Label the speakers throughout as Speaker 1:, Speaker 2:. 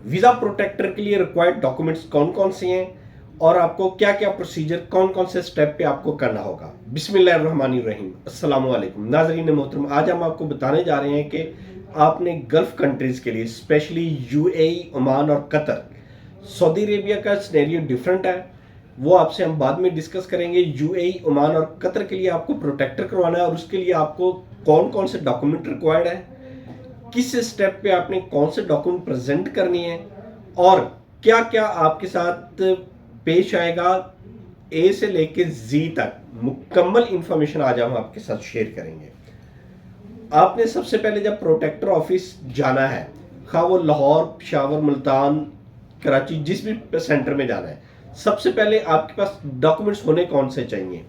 Speaker 1: Visa protector के लिए required documents कौन कौन से हैं और आपको क्या क्या प्रोसीजर कौन कौन से स्टेप पे आपको करना होगा। बिस्मिल्लाहिर्रहमानिर्रहीम, अस्सलाम वालेकुम नाज़रीन मोहतरम। आज हम आपको बताने जा रहे हैं कि आपने गल्फ़ कंट्रीज़ के लिए स्पेशली यूएई, ओमान और कतर, सऊदी अरेबिया का सिनेरियो डिफरेंट है, वो आपसे हम बाद में डिस्कस करेंगे। यूएई, ओमान और कतर के लिए आपको प्रोटेक्टर करवाना है और उसके लिए आपको कौन कौन से डॉक्यूमेंट रिक्वायर्ड है, किस स्टेप पे आपने कौन से डॉक्यूमेंट प्रेजेंट करनी है और क्या क्या आपके साथ पेश आएगा। ए से लेके जी तक मुकम्मल इंफॉर्मेशन आज हम आपके साथ शेयर करेंगे। आपने सबसे पहले जब प्रोटेक्टर ऑफिस जाना है, खा वो लाहौर, पेशावर, मुल्तान, कराची, जिस भी सेंटर में जाना है, सबसे पहले आपके पास डॉक्यूमेंट्स होने कौन से चाहिए।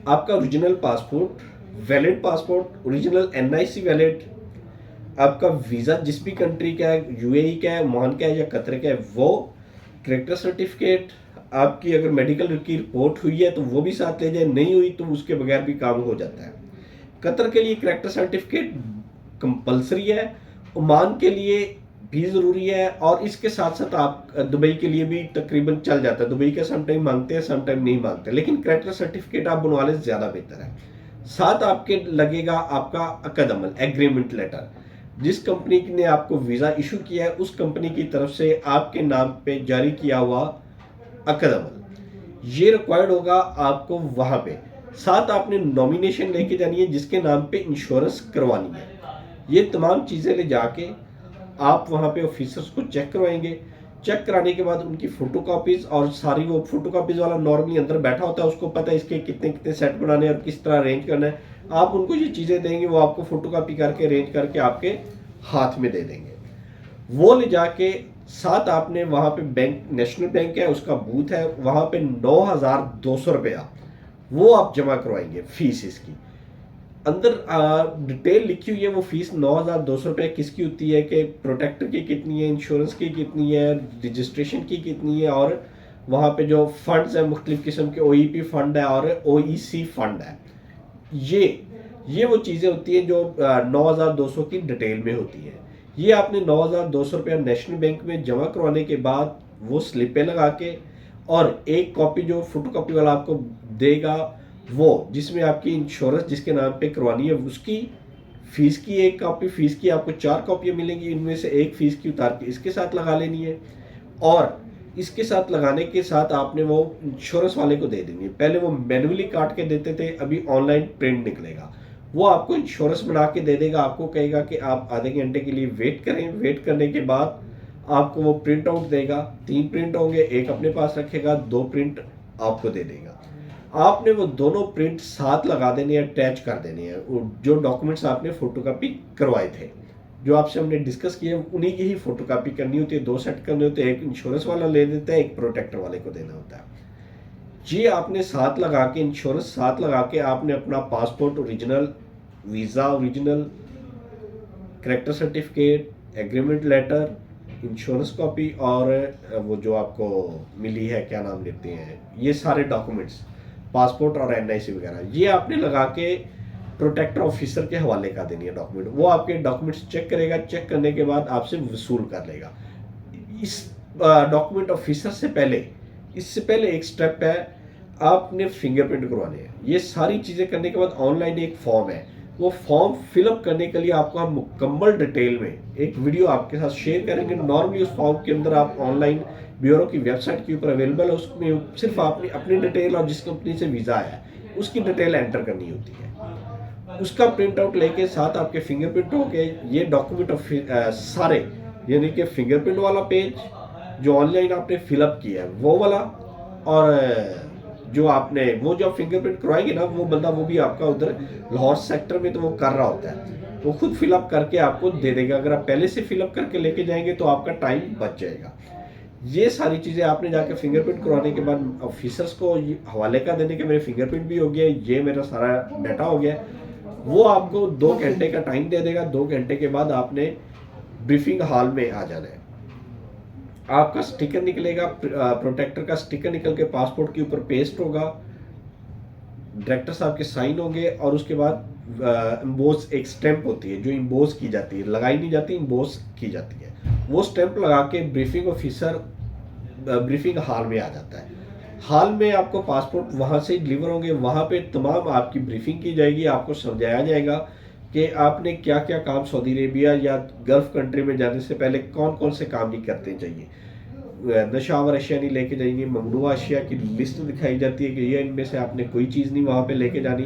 Speaker 1: आपका original passport, valid passport, original NIC valid, आपका वीज़ा जिस भी कंट्री का है, यूएई का है, ओमान का है या कतर का है, वो कैरेक्टर सर्टिफिकेट, आपकी अगर मेडिकल की रिपोर्ट हुई है तो वो भी साथ ले जाए, नहीं हुई तो उसके बगैर भी काम हो जाता है। कतर के लिए कैरेक्टर सर्टिफिकेट कंपलसरी है, ओमान के लिए भी ज़रूरी है और इसके साथ साथ आप दुबई के लिए भी तकरीबन चल जाता है। दुबई का समटाइम मांगते हैं, समटाइम नहीं मांगते, लेकिन कैरेक्टर सर्टिफिकेट आप बनवा लें ज़्यादा बेहतर है। साथ आपके लगेगा आपका अकद अमल, एग्रीमेंट लेटर। जिस कंपनी ने आपको वीज़ा इशू किया है उस कंपनी की तरफ से आपके नाम पे जारी किया हुआ अकद अमल, ये रिक्वायर्ड होगा आपको वहाँ पे। साथ आपने नॉमिनेशन लेके जानी है जिसके नाम पे इंश्योरेंस करवानी है। ये तमाम चीज़ें ले जाके आप वहाँ पे ऑफिसर्स को चेक करवाएंगे। चेक कराने के बाद उनकी फोटो कॉपीज और सारी, वो फोटो कॉपीज वाला नॉर्मली अंदर बैठा होता है, उसको पता है इसके कितने कितने सेट बनाने हैं और किस तरह अरेंज करना है। आप उनको ये चीज़ें देंगे, वो आपको फोटो कॉपी करके अरेंज करके आपके हाथ में दे देंगे। वो ले जाके साथ आपने वहाँ पे बैंक, नेशनल बैंक है उसका बूथ है, वहाँ पे 9,200 रुपया वो आप जमा करवाएंगे फीस इसकी। अंदर डिटेल लिखी हुई है, वो फीस 9,200 रुपये किसकी होती है, कि प्रोटेक्टर की कितनी है, इंश्योरेंस की कितनी है, रजिस्ट्रेशन की कितनी है, और वहाँ पे जो फंड्स हैं मुख्तलिफ किस्म के, ओईपी फंड है और ओईसी फंड है। ये वो चीज़ें होती हैं जो 9,200 की डिटेल में होती है। ये आपने 9,200 रुपया नेशनल बैंक में जमा करवाने के बाद वो स्लिपें लगा के, और एक कॉपी जो फोटो कॉपी वाला आपको देगा, वो जिसमें आपकी इंश्योरेंस जिसके नाम पे करवानी है उसकी फीस की एक कॉपी, फीस की आपको 4 कॉपियाँ मिलेंगी, इनमें से एक फीस की उतार के इसके साथ लगा लेनी है और इसके साथ लगाने के साथ आपने वो इंश्योरेंस वाले को दे देनी है। पहले वो मैनुअली काट के देते थे, अभी ऑनलाइन प्रिंट निकलेगा, वो आपको इंश्योरेंस बना के दे देगा। आपको कहेगा कि आप आधे घंटे के लिए वेट करें, वेट करने के बाद आपको वो प्रिंट आउट देगा। 3 प्रिंट होंगे, एक अपने पास रखेगा, 2 प्रिंट आपको दे देगा। आपने वो दोनों प्रिंट साथ लगा देने हैं, अटैच कर देने हैं। जो डॉक्यूमेंट्स आपने फोटोकॉपी करवाए थे, जो आपसे हमने डिस्कस किए, उन्हीं की ही फोटोकॉपी करनी होती है। 2 सेट करने होते हैं, एक इंश्योरेंस वाला ले देता है, एक प्रोटेक्टर वाले को देना होता है। ये आपने साथ लगा के, इंश्योरेंस साथ लगा के, आपने अपना passport original, visa original, character certificate, agreement letter, insurance copy और वो जो आपको मिली है, क्या नाम लेते हैं, ये सारे डॉक्यूमेंट्स, पासपोर्ट और एनआईसी वगैरह, ये आपने लगा के प्रोटेक्टर ऑफिसर के हवाले कर देनी है डॉक्यूमेंट। वो आपके डॉक्यूमेंट्स चेक करेगा, चेक करने के बाद आपसे वसूल कर लेगा। इस डॉक्यूमेंट ऑफिसर से पहले, इससे पहले एक स्टेप है, आपने फिंगरप्रिंट करवाने हैं। ये सारी चीज़ें करने के बाद ऑनलाइन एक फॉर्म है, वो फॉर्म फिलअप करने के लिए आपको हम मुकम्मल डिटेल में एक वीडियो आपके साथ शेयर करेंगे। नॉर्मली उस फॉर्म के अंदर आप ऑनलाइन ब्यूरो की वेबसाइट के ऊपर अवेलेबल है, उसमें सिर्फ आपने अपनी डिटेल और जिस कंपनी से वीज़ा आया है उसकी डिटेल एंटर करनी होती है। उसका प्रिंट आउट लेके साथ आपके फिंगरप्रिंट हो के ये डॉक्यूमेंट सारे, यानी कि फिंगरप्रिंट वाला पेज जो ऑनलाइन आपने फिलअप किया है वो वाला, और जो आपने वो जो फिंगरप्रिंट करवाएंगे ना, वो बंदा वो भी आपका उधर लाहौर सेक्टर में तो वो कर रहा होता है, वो खुद फिलअप करके आपको दे देगा। अगर आप पहले से फिलअप करके लेके जाएंगे तो आपका टाइम बच जाएगा। ये सारी चीज़ें आपने जाकर फिंगरप्रिंट करवाने के बाद ऑफिसर्स को हवाले का देने के, मेरे फिंगरप्रिंट भी हो गया, ये मेरा सारा डाटा हो गया, वो आपको 2 घंटे का टाइम दे देगा। 2 घंटे के बाद आपने ब्रीफिंग हॉल में आ जाना है। आपका स्टिकर निकलेगा, प्रोटेक्टर का स्टिकर निकल के पासपोर्ट के ऊपर पेस्ट होगा, डायरेक्टर साहब के साइन होंगे और उसके बाद इम्बोस एक स्टैंप होती है जो इम्बोस की जाती है, लगाई नहीं जाती, इम्बोस की जाती है। वो स्टैंप लगा के ब्रीफिंग ऑफिसर ब्रीफिंग हॉल में आ जाता है। हॉल में आपको पासपोर्ट वहाँ से डिलीवर होंगे, वहाँ पे तमाम आपकी ब्रीफिंग की जाएगी, आपको समझाया जाएगा कि आपने क्या क्या काम सऊदी अरेबिया या गल्फ कंट्री में जाने से पहले कौन कौन से काम नहीं करते चाहिए। नशावर अशिया नहीं लेके जाएंगे, ममनुआ अशिया की लिस्ट दिखाई जाती है कि ये इनमें से आपने कोई चीज़ नहीं वहाँ पे लेके जानी।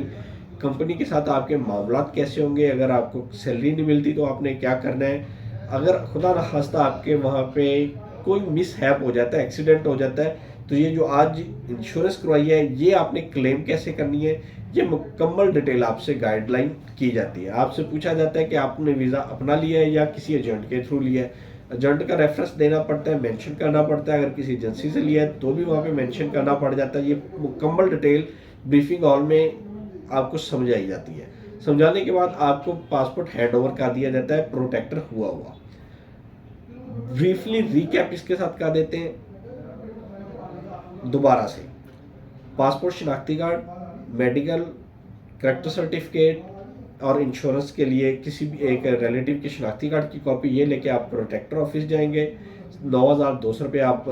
Speaker 1: कंपनी के साथ आपके मामलात कैसे होंगे, अगर आपको सैलरी नहीं मिलती तो आपने क्या करना है, अगर खुदा न खास्ता आपके वहाँ पे कोई मिस हैप हो जाता है, एक्सीडेंट हो जाता है, तो ये जो आज इंश्योरेंस करवाई है ये आपने क्लेम कैसे करनी है, ये मुकम्मल डिटेल आपसे गाइडलाइन की जाती है। आपसे पूछा जाता है कि आपने वीज़ा अपना लिया है या किसी एजेंट के थ्रू लिया है। एजेंट का रेफरेंस देना पड़ता है, मेंशन करना पड़ता है, अगर किसी एजेंसी से लिया है तो भी वहाँ पे मेंशन करना पड़ जाता है। ये मुकम्मल डिटेल ब्रीफिंग हॉल में आपको समझाई जाती है। समझाने के बाद आपको पासपोर्ट हैंड ओवर कर दिया जाता है प्रोटेक्टर हुआ हुआ। ब्रीफली रिकैप इसके साथ कर देते हैं दोबारा से। पासपोर्ट, शनाख्ती कार्ड, मेडिकल, करेक्टर सर्टिफिकेट और इंश्योरेंस के लिए किसी भी एक रिलेटिव की शनाख्ती कार्ड की कॉपी ये लेके आप प्रोटेक्टर ऑफिस जाएंगे। 9,200 रुपये आप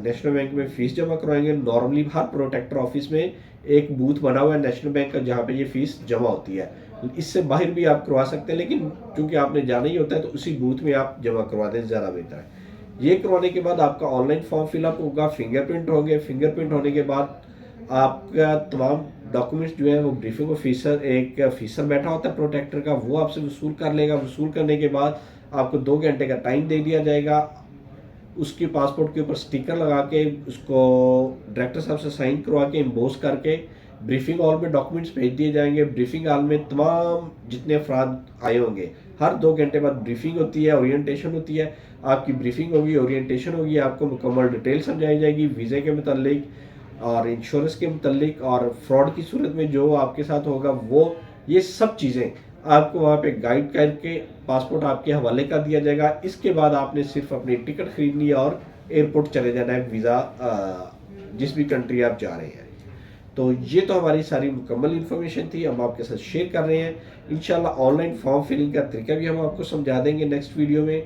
Speaker 1: नेशनल बैंक में फ़ीस जमा करवाएंगे। नॉर्मली हर प्रोटेक्टर ऑफिस में एक बूथ बना हुआ है नेशनल बैंक का जहाँ पे ये फ़ीस जमा होती है। इससे बाहर भी आप करवा सकते हैं, लेकिन चूंकि आपने जाना ही होता है तो उसी बूथ में आप जमा करवा दें, ज़्यादा बेहतर है। ये करवाने के बाद आपका ऑनलाइन फॉर्म फिलअप होगा, फिंगरप्रिंट होंगे। फिंगरप्रिंट होने के बाद आपका तमाम डॉक्यूमेंट्स जो है वो ब्रीफिंग ऑफिसर, एक ऑफिसर बैठा होता है प्रोटेक्टर का, वो आपसे वसूल कर लेगा। वसूल करने के बाद आपको 2 घंटे का टाइम दे दिया जाएगा। उसके पासपोर्ट के ऊपर स्टिकर लगा के उसको डायरेक्टर साहब से साइन करवा के इम्बोस करके ब्रीफिंग हॉल में डॉक्यूमेंट्स भेज दिए जाएंगे। ब्रीफिंग हॉल में तमाम जितने अफराद आए होंगे, हर 2 घंटे बाद ब्रीफिंग होती है, ओरिएंटेशन होती है। आपकी ब्रीफिंग होगी, ओरिएंटेशन होगी, आपको मुकम्मल डिटेल समझाई जाएगी वीज़े के मुतालिक और इंश्योरेंस के मुतालिक, और फ्रॉड की सूरत में जो आपके साथ होगा वो ये सब चीज़ें आपको वहाँ पे गाइड करके पासपोर्ट आपके हवाले कर दिया जाएगा। इसके बाद आपने सिर्फ अपनी टिकट खरीदनी है और एयरपोर्ट चले जाना है वीज़ा जिस भी कंट्री आप जा रहे हैं। तो ये तो हमारी सारी मुकम्मल इन्फॉर्मेशन थी, हम आपके साथ शेयर कर रहे हैं। इंशाल्लाह ऑनलाइन फॉर्म फिलिंग का तरीका भी हम आपको समझा देंगे नेक्स्ट वीडियो में।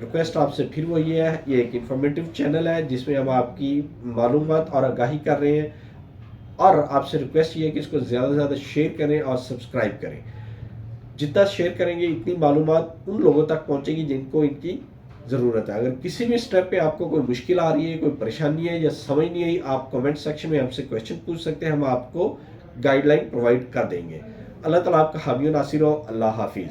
Speaker 1: रिक्वेस्ट आपसे फिर वो ये है, ये एक इन्फॉर्मेटिव चैनल है जिसमें हम आपकी मालूमात और आगाही कर रहे हैं, और आपसे रिक्वेस्ट ये है कि इसको ज़्यादा से ज़्यादा शेयर करें और सब्सक्राइब करें। जितना शेयर करेंगे इतनी मालूमात उन लोगों तक पहुंचेगी जिनको इनकी ज़रूरत है। अगर किसी भी स्टेप पे आपको कोई मुश्किल आ रही है, कोई परेशानी है या समझ नहीं आई, आप कमेंट सेक्शन में हमसे क्वेश्चन पूछ सकते हैं, हम आपको गाइडलाइन प्रोवाइड कर देंगे। अल्लाह ताला आपका हामी नासिर हो। अल्लाह हाफिज़।